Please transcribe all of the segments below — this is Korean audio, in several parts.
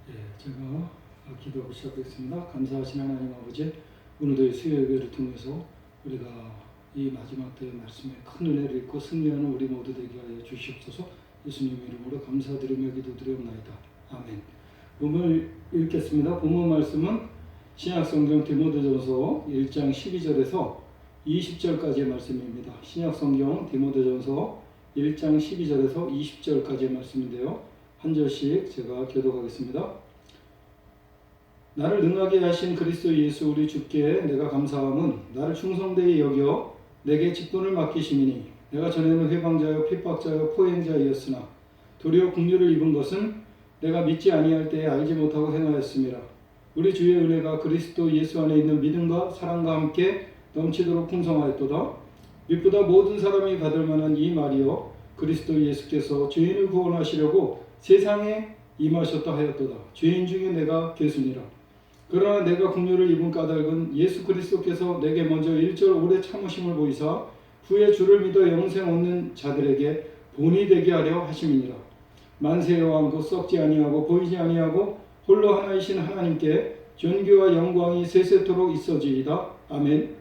제가 기도하고 시작하겠습니다. 감사하신 하나님 아버지, 오늘도 수요예배를 통해서 우리가 이 마지막 때의 말씀에 큰 은혜를 입고 승리하는 우리 모두 되게 하여 주시옵소서. 예수님 이름으로 감사드리며 기도드리옵나이다. 아멘. 본문을 읽겠습니다. 본문 말씀은 신약성경 디모데전서 1장 12절에서 20절까지의 말씀입니다. 신약성경 디모데전서 1장 12절에서 20절까지의 말씀인데요. 한 절씩 제가 교독하겠습니다. 나를 능하게 하신 그리스도 예수 우리 주께 내가 감사함은 나를 충성되이 여겨 내게 직분을 맡기심이니 내가 전에는 회방자여 핍박자여 포행자이었으나 도리어 긍휼을 입은 것은 내가 믿지 아니할 때에 알지 못하고 행하였음이라. 우리 주의 은혜가 그리스도 예수 안에 있는 믿음과 사랑과 함께 넘치도록 풍성하였도다. 믿보다 모든 사람이 받을 만한 이 말이여 그리스도 예수께서 죄인을 구원하시려고 세상에 임하셨다 하였도다. 죄인 중에 내가 괴순이라. 그러나 내가 긍휼을 입은 까닭은 예수 그리스도께서 내게 먼저 일절 오래 참으심을 보이사 후에 주를 믿어 영생 얻는 자들에게 본이 되게 하려 하심이니라. 만세의 왕 곧 썩지 아니하고 보이지 아니하고 홀로 하나이신 하나님께 존귀와 영광이 세세토록 있어지이다. 아멘.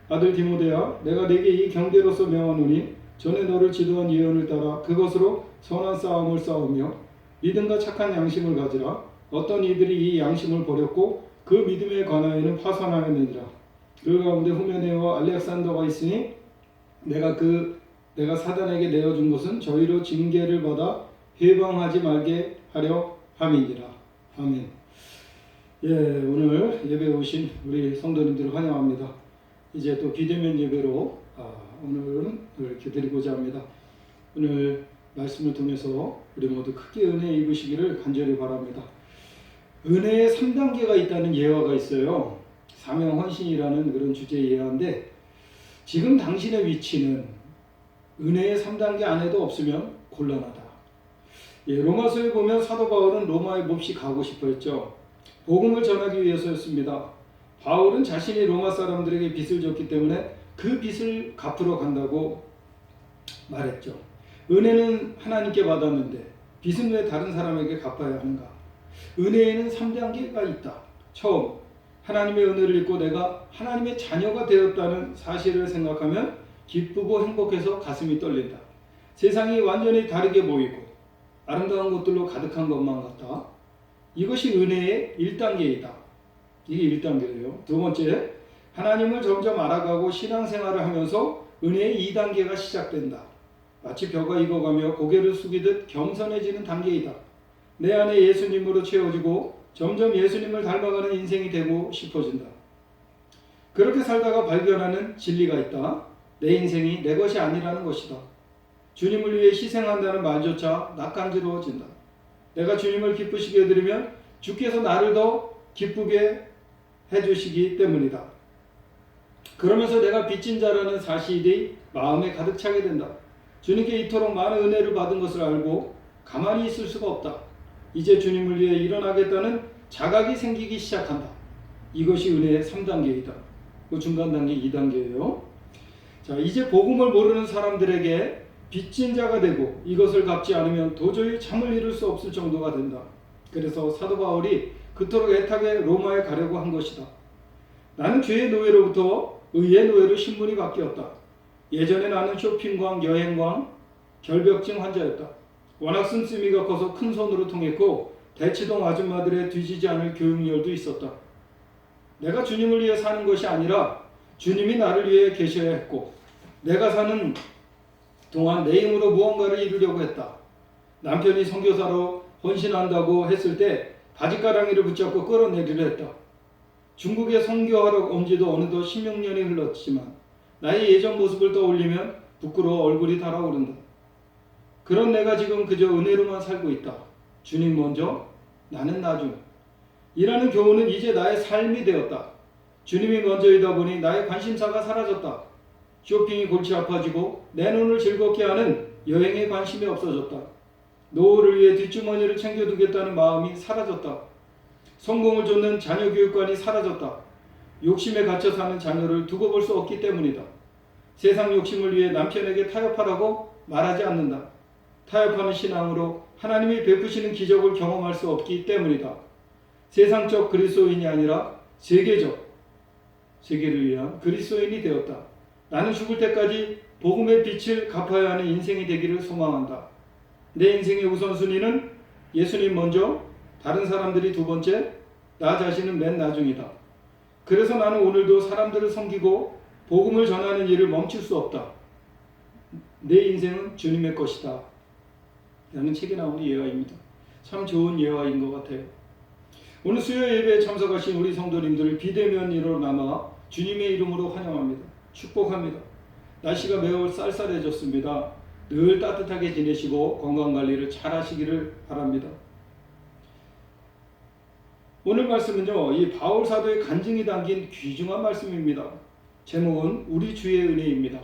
아들 디모데야, 내가 내게 이 경계로서 명하노니 전에 너를 지도한 예언을 따라 그것으로 선한 싸움을 싸우며 믿음과 착한 양심을 가지라. 어떤 이들이 이 양심을 버렸고 그 믿음에 관하여는 파산하였느니라. 그 가운데 후메네와 알렉산더가 있으니 내가 사단에게 내어준 것은 저희로 징계를 받아 해방하지 말게 하려 함이니라. 아멘. 오늘 예배에 오신 우리 성도님들을 환영합니다. 이제 또 비대면 예배로 오늘은 이렇게 드리고자 합니다. 오늘 말씀을 통해서 우리 모두 크게 은혜 입으시기를 간절히 바랍니다. 은혜의 3단계가 있다는 예화가 있어요. 사명 헌신이라는 그런 주제의 예화인데 지금 당신의 위치는 은혜의 3단계 안에도 없으면 곤란하다. 로마서에 보면 사도 바울은 로마에 몹시 가고 싶어 했죠. 복음을 전하기 위해서였습니다. 바울은 자신이 로마 사람들에게 빚을 졌기 때문에 그 빚을 갚으러 간다고 말했죠. 은혜는 하나님께 받았는데 빚은 왜 다른 사람에게 갚아야 하는가? 은혜에는 3단계가 있다. 처음, 하나님의 은혜를 입고 내가 하나님의 자녀가 되었다는 사실을 생각하면 기쁘고 행복해서 가슴이 떨린다. 세상이 완전히 다르게 보이고 아름다운 것들로 가득한 것만 같다. 이것이 은혜의 1단계이다. 이게 1단계예요. 두 번째, 하나님을 점점 알아가고 신앙생활을 하면서 은혜의 2단계가 시작된다. 마치 벼가 익어가며 고개를 숙이듯 겸손해지는 단계이다. 내 안에 예수님으로 채워지고 점점 예수님을 닮아가는 인생이 되고 싶어진다. 그렇게 살다가 발견하는 진리가 있다. 내 인생이 내 것이 아니라는 것이다. 주님을 위해 희생한다는 말조차 낯간지러워진다. 내가 주님을 기쁘시게 해드리면 주께서 나를 더 기쁘게 해주시기 때문이다. 그러면서 내가 빚진 자라는 사실이 마음에 가득 차게 된다. 주님께 이토록 많은 은혜를 받은 것을 알고 가만히 있을 수가 없다. 이제 주님을 위해 일어나겠다는 자각이 생기기 시작한다. 이것이 은혜의 3단계이다. 그 중간 단계 2단계예요. 자, 이제 복음을 모르는 사람들에게 빚진 자가 되고 이것을 갚지 않으면 도저히 잠을 이룰 수 없을 정도가 된다. 그래서 사도 바울이 그토록 애타게 로마에 가려고 한 것이다. 나는 죄의 노예로부터 의의 노예로 신분이 바뀌었다. 예전에 나는 쇼핑광, 여행광, 결벽증 환자였다. 워낙 씀씀이가 커서 큰 손으로 통했고 대치동 아줌마들의 뒤지지 않을 교육열도 있었다. 내가 주님을 위해 사는 것이 아니라 주님이 나를 위해 계셔야 했고 내가 사는 동안 내 힘으로 무언가를 이루려고 했다. 남편이 선교사로 헌신한다고 했을 때 바지가랑이를 붙잡고 끌어내리려 했다. 중국에 선교하러 온 지도 어느덧 16년이 흘렀지만 나의 예전 모습을 떠올리면 부끄러워 얼굴이 달아오른다. 그런 내가 지금 그저 은혜로만 살고 있다. 주님 먼저, 나는 나중. 이라는 교훈은 이제 나의 삶이 되었다. 주님이 먼저이다 보니 나의 관심사가 사라졌다. 쇼핑이 골치 아파지고 내 눈을 즐겁게 하는 여행에 관심이 없어졌다. 노후를 위해 뒷주머니를 챙겨두겠다는 마음이 사라졌다. 성공을 쫓는 자녀 교육관이 사라졌다. 욕심에 갇혀 사는 자녀를 두고 볼 수 없기 때문이다. 세상 욕심을 위해 남편에게 타협하라고 말하지 않는다. 타협하는 신앙으로 하나님이 베푸시는 기적을 경험할 수 없기 때문이다. 세상적 그리스도인이 아니라 세계를 위한 그리스도인이 되었다. 나는 죽을 때까지 복음의 빛을 갚아야 하는 인생이 되기를 소망한다. 내 인생의 우선순위는 예수님 먼저, 다른 사람들이 두 번째, 나 자신은 맨 나중이다. 그래서 나는 오늘도 사람들을 섬기고 복음을 전하는 일을 멈출 수 없다. 내 인생은 주님의 것이다. 라는 책에 나오는 예화입니다. 참 좋은 예화인 것 같아요. 오늘 수요 예배에 참석하신 우리 성도님들을 비대면으로 남아 주님의 이름으로 환영합니다. 축복합니다. 날씨가 매우 쌀쌀해졌습니다. 늘 따뜻하게 지내시고 건강관리를 잘 하시기를 바랍니다. 오늘 말씀은요, 이 바울 사도의 간증이 담긴 귀중한 말씀입니다. 제목은 우리 주의 은혜입니다.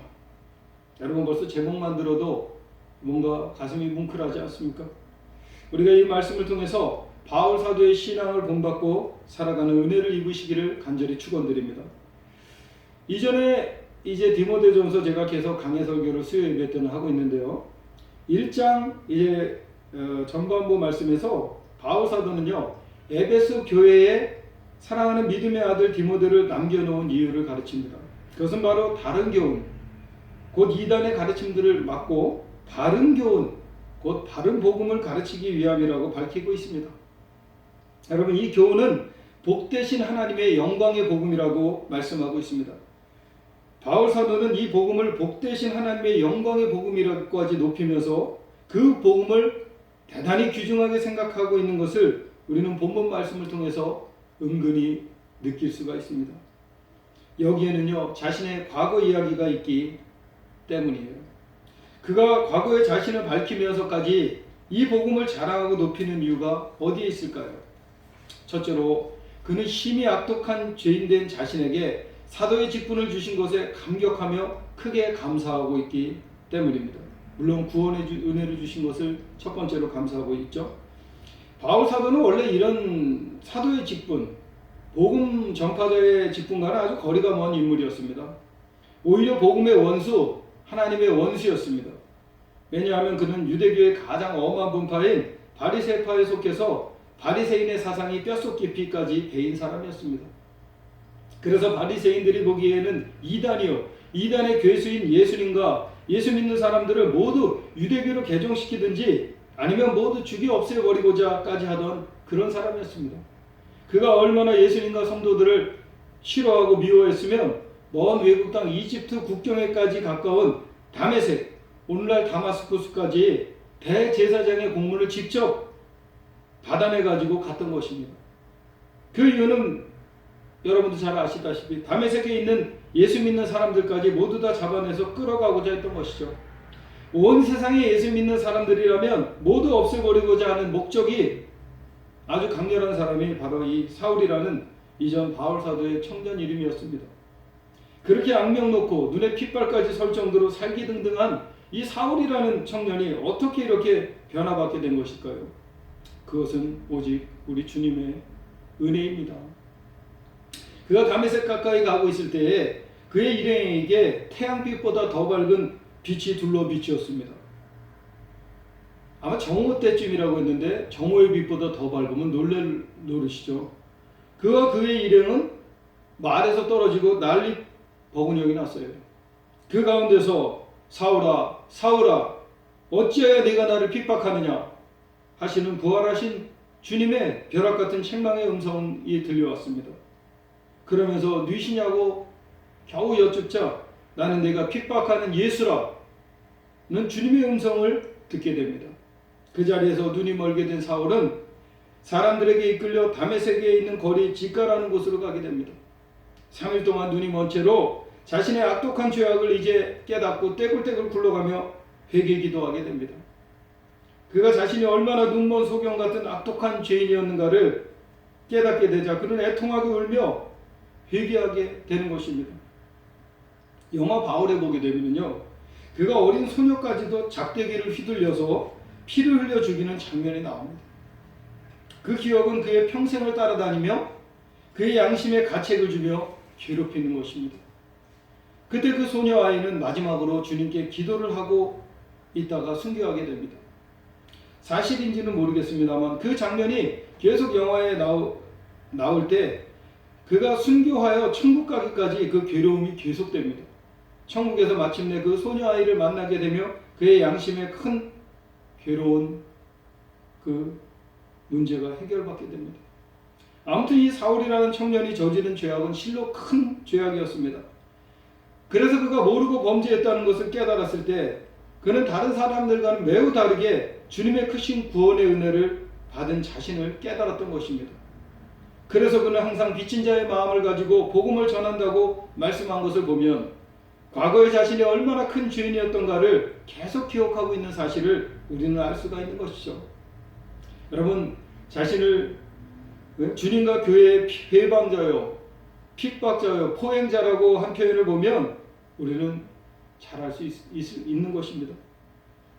여러분 벌써 제목만 들어도 뭔가 가슴이 뭉클하지 않습니까? 우리가 이 말씀을 통해서 바울 사도의 신앙을 본받고 살아가는 은혜를 입으시기를 간절히 축원드립니다. 이전에 이제 디모데전서 제가 계속 강해 설교를 수요 예배 때는 하고 있는데요. 1장 이제 전반부 말씀에서 바울 사도는요, 에베소 교회에 사랑하는 믿음의 아들 디모데를 남겨놓은 이유를 가르칩니다. 그것은 바로 다른 교훈, 곧 이단의 가르침들을 막고 바른 교훈, 곧 바른 복음을 가르치기 위함이라고 밝히고 있습니다. 여러분, 이 교훈은 복되신 하나님의 영광의 복음이라고 말씀하고 있습니다. 바울 사도는 이 복음을 복되신 하나님의 영광의 복음이라고까지 높이면서 그 복음을 대단히 귀중하게 생각하고 있는 것을 우리는 본문 말씀을 통해서 은근히 느낄 수가 있습니다. 여기에는요, 자신의 과거 이야기가 있기 때문이에요. 그가 과거의 자신을 밝히면서까지 이 복음을 자랑하고 높이는 이유가 어디에 있을까요? 첫째로 그는 심히 악독한 죄인된 자신에게 사도의 직분을 주신 것에 감격하며 크게 감사하고 있기 때문입니다. 물론 구원의 은혜를 주신 것을 첫 번째로 감사하고 있죠. 바울 사도는 원래 이런 사도의 직분, 복음 전파자의 직분과는 아주 거리가 먼 인물이었습니다. 오히려 복음의 원수, 하나님의 원수였습니다. 왜냐하면 그는 유대교의 가장 엄한 분파인 바리새파에 속해서 바리새인의 사상이 뼛속 깊이까지 배인 사람이었습니다. 그래서 바리새인들이 보기에는 이단의 괴수인 예수님과 예수 믿는 사람들을 모두 유대교로 개종시키든지 아니면 모두 죽여 없애버리고자까지 하던 그런 사람이었습니다. 그가 얼마나 예수님과 성도들을 싫어하고 미워했으면 먼 외국 땅 이집트 국경에까지 가까운 다메섹, 오늘날 다마스쿠스까지 대제사장의 공문을 직접 받아내가지고 갔던 것입니다. 그 이유는 여러분도 잘 아시다시피 다메섹에 있는 예수 믿는 사람들까지 모두 다 잡아내서 끌어가고자 했던 것이죠. 온 세상에 예수 믿는 사람들이라면 모두 없애버리고자 하는 목적이 아주 강렬한 사람이 바로 이 사울이라는 이전 바울 사도의 청년 이름이었습니다. 그렇게 악명 놓고 눈에 핏발까지 설 정도로 살기등등한 이 사울이라는 청년이 어떻게 이렇게 변화받게 된 것일까요? 그것은 오직 우리 주님의 은혜입니다. 그가 다메섹 가까이 가고 있을 때에 그의 일행에게 태양빛보다 더 밝은 빛이 둘러 비추었습니다. 아마 정오 때쯤이라고 했는데 정오의 빛보다 더 밝으면 놀랄 노릇이죠. 그와 그의 일행은 말에서 떨어지고 난리 버근형이 났어요. 그 가운데서 사울아 사울아 어찌하여 네가 나를 핍박하느냐 하시는 부활하신 주님의 벼락같은 책망의 음성이 들려왔습니다. 그러면서 누구시냐고 겨우 여쭙자 나는 내가 핍박하는 예수라는 주님의 음성을 듣게 됩니다. 그 자리에서 눈이 멀게 된 사울은 사람들에게 이끌려 다메섹에 있는 거리 직가라는 곳으로 가게 됩니다. 3일 동안 눈이 먼 채로 자신의 악독한 죄악을 이제 깨닫고 떼굴떼굴 굴러가며 회개 기도하게 됩니다. 그가 자신이 얼마나 눈먼 소경 같은 악독한 죄인이었는가를 깨닫게 되자 그는 애통하게 울며 회개하게 되는 것입니다. 영화 바울에 보게 되면요, 그가 어린 소녀까지도 작대기를 휘둘려서 피를 흘려 죽이는 장면이 나옵니다. 그 기억은 그의 평생을 따라다니며 그의 양심에 가책을 주며 괴롭히는 것입니다. 그때 그 소녀 아이는 마지막으로 주님께 기도를 하고 있다가 순교하게 됩니다. 사실인지는 모르겠습니다만 그 장면이 계속 영화에 나올 때 그가 순교하여 천국 가기까지 그 괴로움이 계속됩니다. 천국에서 마침내 그 소녀 아이를 만나게 되며 그의 양심에 큰 괴로운 그 문제가 해결받게 됩니다. 아무튼 이 사울이라는 청년이 저지른 죄악은 실로 큰 죄악이었습니다. 그래서 그가 모르고 범죄했다는 것을 깨달았을 때 그는 다른 사람들과는 매우 다르게 주님의 크신 구원의 은혜를 받은 자신을 깨달았던 것입니다. 그래서 그는 항상 빚진 자의 마음을 가지고 복음을 전한다고 말씀한 것을 보면 과거에 자신이 얼마나 큰 죄인이었던가를 계속 기억하고 있는 사실을 우리는 알 수가 있는 것이죠. 여러분, 자신을 주님과 교회의 배방자요, 핍박자요, 포행자라고 한 표현을 보면 우리는 잘 알 수 있는 것입니다.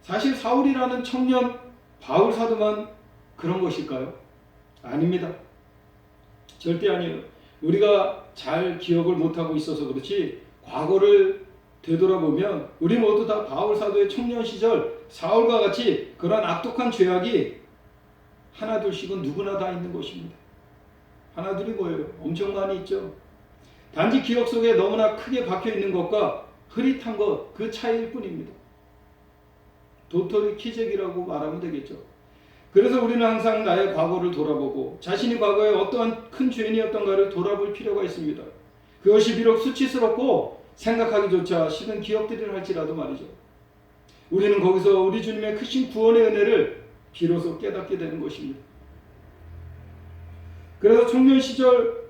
사실 사울이라는 청년 바울 사도만 그런 것일까요? 아닙니다. 절대 아니에요. 우리가 잘 기억을 못하고 있어서 그렇지 과거를 되돌아보면 우리 모두 다 바울 사도의 청년 시절 사울과 같이 그런 악독한 죄악이 하나둘씩은 누구나 다 있는 것입니다. 하나둘이 뭐예요? 엄청 많이 있죠. 단지 기억 속에 너무나 크게 박혀있는 것과 흐릿한 것, 그 차이일 뿐입니다. 도토리 키재기라고 말하면 되겠죠. 그래서 우리는 항상 나의 과거를 돌아보고 자신이 과거에 어떠한 큰 죄인이었던가를 돌아볼 필요가 있습니다. 그것이 비록 수치스럽고 생각하기조차 싫은 기억들이라 할지라도 말이죠. 우리는 거기서 우리 주님의 크신 구원의 은혜를 비로소 깨닫게 되는 것입니다. 그래서 청년 시절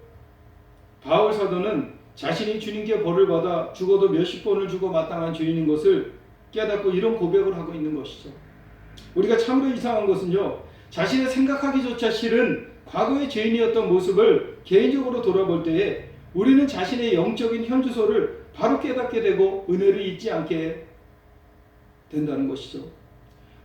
바울 사도는 자신이 주님께 벌을 받아 죽어도 몇십 번을 주고 마땅한 죄인인 것을 깨닫고 이런 고백을 하고 있는 것이죠. 우리가 참으로 이상한 것은요, 자신의 생각하기조차 싫은 과거의 죄인이었던 모습을 개인적으로 돌아볼 때에 우리는 자신의 영적인 현주소를 바로 깨닫게 되고 은혜를 잊지 않게 된다는 것이죠.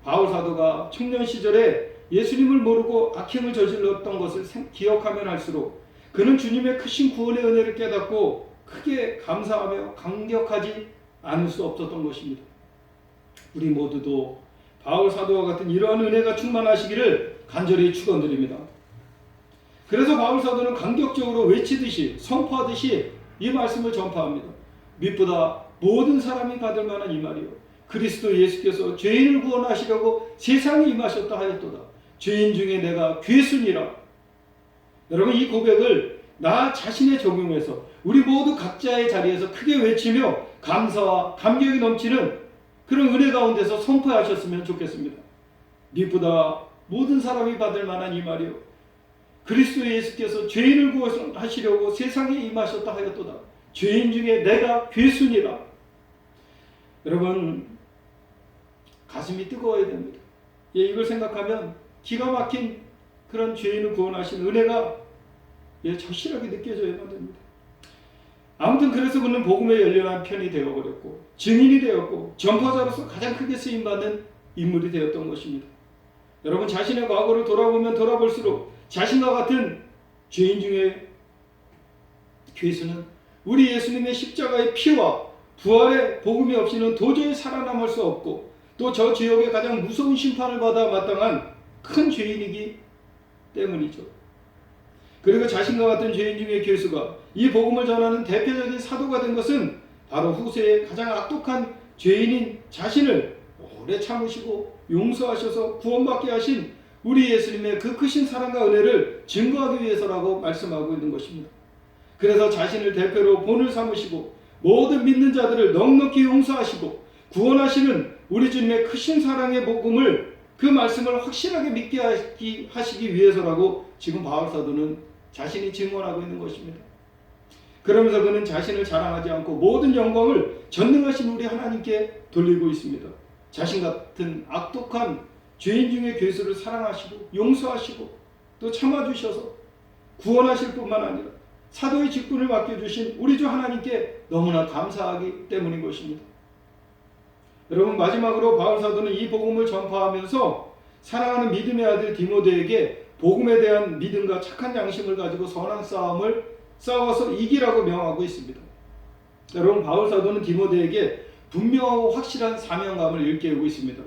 바울 사도가 청년 시절에 예수님을 모르고 악행을 저질렀던 것을 기억하면 할수록 그는 주님의 크신 구원의 은혜를 깨닫고 크게 감사하며 감격하지 않을 수 없었던 것입니다. 우리 모두도 바울 사도와 같은 이러한 은혜가 충만하시기를 간절히 축원드립니다. 그래서 바울 사도는 감격적으로 외치듯이 선포하듯이 이 말씀을 전파합니다. 무엇보다 모든 사람이 받을 만한 이 말이요, 그리스도 예수께서 죄인을 구원하시려고 세상에 임하셨다 하였도다. 죄인 중에 내가 괴순이라. 여러분, 이 고백을 나 자신에 적용해서 우리 모두 각자의 자리에서 크게 외치며 감사와 감격이 넘치는 그런 은혜 가운데서 선포하셨으면 좋겠습니다. 무엇보다 모든 사람이 받을 만한 이 말이요, 그리스도 예수께서 죄인을 구원하시려고 세상에 임하셨다 하였도다. 죄인 중에 내가 괴순이라. 여러분, 가슴이 뜨거워야 됩니다. 이걸 생각하면 기가 막힌 그런 죄인을 구원하신 은혜가 절실하게 느껴져야만 됩니다. 아무튼 그래서 그는 복음에 열렬한 편이 되어버렸고 증인이 되었고 전파자로서 가장 크게 쓰임받는 인물이 되었던 것입니다. 여러분, 자신의 과거를 돌아보면 돌아볼수록 자신과 같은 죄인 중에 괴수는 우리 예수님의 십자가의 피와 부활의 복음이 없이는 도저히 살아남을 수 없고 또 저 지역의 가장 무서운 심판을 받아 마땅한 큰 죄인이기 때문이죠. 그리고 자신과 같은 죄인 중에 괴수가 이 복음을 전하는 대표적인 사도가 된 것은 바로 후세의 가장 악독한 죄인인 자신을 오래 참으시고 용서하셔서 구원받게 하신 우리 예수님의 그 크신 사랑과 은혜를 증거하기 위해서라고 말씀하고 있는 것입니다. 그래서 자신을 대표로 본을 삼으시고 모든 믿는 자들을 넉넉히 용서하시고 구원하시는 우리 주님의 크신 사랑의 복음을, 그 말씀을 확실하게 믿게 하시기 위해서라고 지금 바울 사도는 자신이 증언하고 있는 것입니다. 그러면서 그는 자신을 자랑하지 않고 모든 영광을 전능하신 우리 하나님께 돌리고 있습니다. 자신 같은 악독한 죄인 중에 괴수를 사랑하시고 용서하시고 또 참아주셔서 구원하실 뿐만 아니라 사도의 직분을 맡겨주신 우리 주 하나님께 너무나 감사하기 때문인 것입니다. 여러분, 마지막으로 바울 사도는 이 복음을 전파하면서 사랑하는 믿음의 아들 디모데에게 복음에 대한 믿음과 착한 양심을 가지고 선한 싸움을 싸워서 이기라고 명하고 있습니다. 여러분, 바울 사도는 디모데에게 분명하고 확실한 사명감을 일깨우고 있습니다.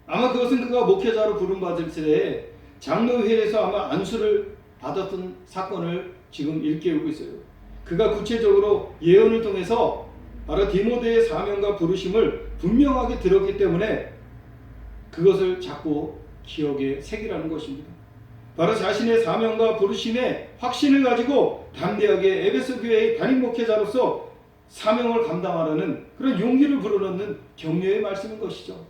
아마 그것은 그가 목회자로 부름받을 때에 장로회에서 아마 안수를 받았던 사건을 지금 일깨우고 있어요. 그가 구체적으로 예언을 통해서 바로 디모데의 사명과 부르심을 분명하게 들었기 때문에 그것을 자꾸 기억에 새기라는 것입니다. 바로 자신의 사명과 부르심의 확신을 가지고 담대하게 에베소 교회의 담임 목회자로서 사명을 감당하라는 그런 용기를 불어넣는 격려의 말씀인 것이죠.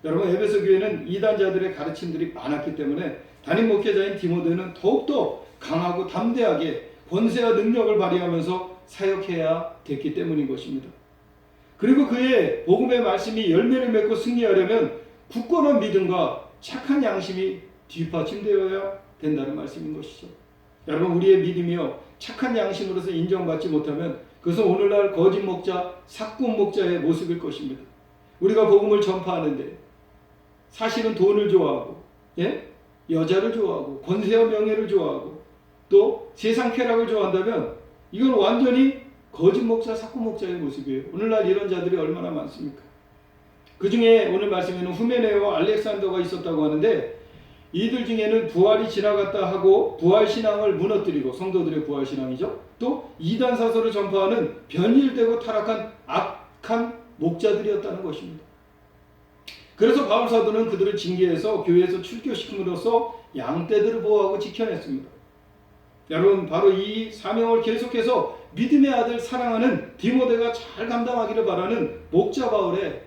여러분, 에베소 교회는 이단자들의 가르침들이 많았기 때문에 담임 목회자인 디모데는 더욱더 강하고 담대하게 권세와 능력을 발휘하면서 사역해야 됐기 때문인 것입니다. 그리고 그의 복음의 말씀이 열매를 맺고 승리하려면 굳건한 믿음과 착한 양심이 뒷받침되어야 된다는 말씀인 것이죠. 여러분, 우리의 믿음이요 착한 양심으로서 인정받지 못하면 그것은 오늘날 거짓 목자, 사꾼 목자의 모습일 것입니다. 우리가 복음을 전파하는데 사실은 돈을 좋아하고, 여자를 좋아하고, 권세와 명예를 좋아하고, 또 세상 쾌락을 좋아한다면 이건 완전히 거짓 목자, 사꾼 목자의 모습이에요. 오늘날 이런 자들이 얼마나 많습니까? 그 중에 오늘 말씀에는 후메네와 알렉산더가 있었다고 하는데, 이들 중에는 부활이 지나갔다 하고 부활신앙을 무너뜨리고, 성도들의 부활신앙이죠, 또 이단사설을 전파하는 변질되고 타락한 악한 목자들이었다는 것입니다. 그래서 바울사도는 그들을 징계해서 교회에서 출교시킴으로써 양떼들을 보호하고 지켜냈습니다. 여러분, 바로 이 사명을 계속해서 믿음의 아들 사랑하는 디모데가 잘 감당하기를 바라는 목자 바울의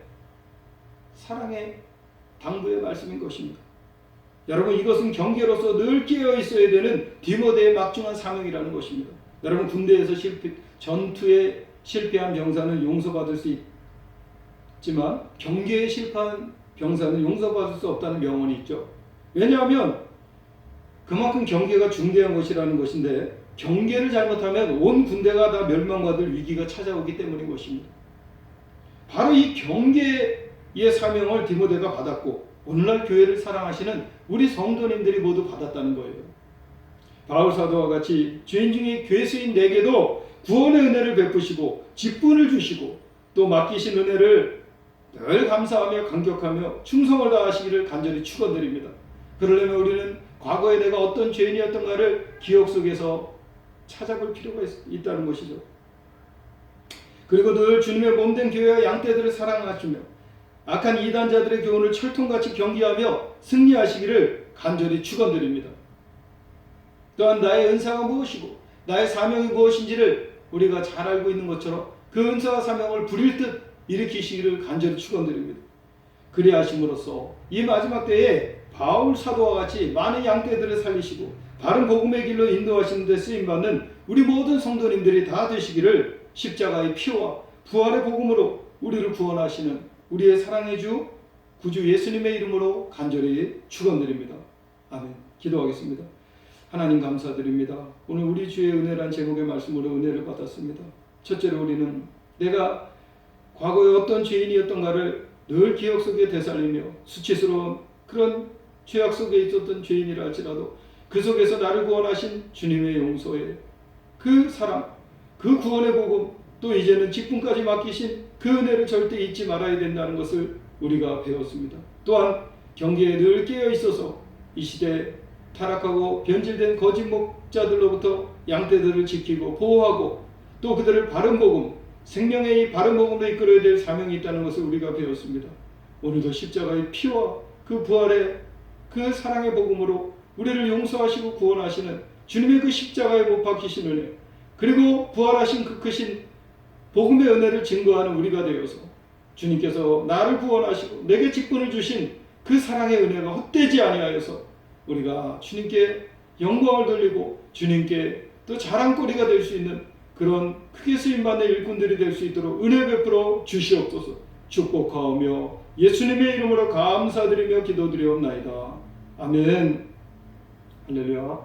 사랑의 당부의 말씀인 것입니다. 여러분, 이것은 경계로서 늘 깨어 있어야 되는 디모데의 막중한 사명이라는 것입니다. 여러분, 군대에서 전투에 실패한 병사는 용서받을 수 있지만 경계에 실패한 병사는 용서받을 수 없다는 명언이 있죠. 왜냐하면 그만큼 경계가 중대한 것이라는 것인데, 경계를 잘못하면 온 군대가 다 멸망받을 위기가 찾아오기 때문인 것입니다. 바로 이 경계의 사명을 디모데가 받았고 오늘날 교회를 사랑하시는 우리 성도님들이 모두 받았다는 거예요. 바울사도와 같이 죄인 중에 괴수인 내게도 구원의 은혜를 베푸시고 직분을 주시고 또 맡기신 은혜를 늘 감사하며 감격하며 충성을 다하시기를 간절히 축원드립니다. 그러려면 우리는 과거에 내가 어떤 죄인이었던가를 기억 속에서 찾아볼 필요가 있다는 것이죠. 그리고 늘 주님의 몸된 교회와 양떼들을 사랑하시며 악한 이단자들의 교훈을 철통같이 경계하며 승리하시기를 간절히 축원드립니다. 또한 나의 은사가 무엇이고 나의 사명이 무엇인지를 우리가 잘 알고 있는 것처럼 그 은사와 사명을 부릴 듯 일으키시기를 간절히 축원드립니다. 그리하심으로써 이 마지막 때에 바울 사도와 같이 많은 양떼들을 살리시고 바른 복음의 길로 인도하시는 데 쓰임받는 우리 모든 성도님들이 다 되시기를 십자가의 피와 부활의 복음으로 우리를 구원하시는 우리의 사랑의 주 구주 예수님의 이름으로 간절히 축원드립니다. 아멘. 기도하겠습니다. 하나님 감사드립니다. 오늘 우리 주의 은혜란 제목의 말씀으로 은혜를 받았습니다. 첫째로 우리는 내가 과거에 어떤 죄인이었던가를 늘 기억 속에 되살리며 수치스러운 그런 죄악 속에 있었던 죄인이라 할지라도 그 속에서 나를 구원하신 주님의 용서에 그 사랑, 그 구원의 복음, 또 이제는 직분까지 맡기신 그 은혜를 절대 잊지 말아야 된다는 것을 우리가 배웠습니다. 또한 경계에 늘 깨어 있어서 이 시대에 타락하고 변질된 거짓 목자들로부터 양떼들을 지키고 보호하고 또 그들을 바른 복음, 생명의 이 바른 복음으로 이끌어야 될 사명이 있다는 것을 우리가 배웠습니다. 오늘도 십자가의 피와 그 부활의 그 사랑의 복음으로 우리를 용서하시고 구원하시는 주님의 그 십자가에 못 박히신 은혜, 그리고 부활하신 그 크신 복음의 은혜를 증거하는 우리가 되어서 주님께서 나를 구원하시고 내게 직분을 주신 그 사랑의 은혜가 헛되지 아니하여서 우리가 주님께 영광을 돌리고 주님께 또 자랑거리가 될 수 있는 그런 크게 쓰임받는 일꾼들이 될 수 있도록 은혜 베풀어 주시옵소서. 축복하오며 예수님의 이름으로 감사드리며 기도드리옵나이다. 아멘. 할렐루야.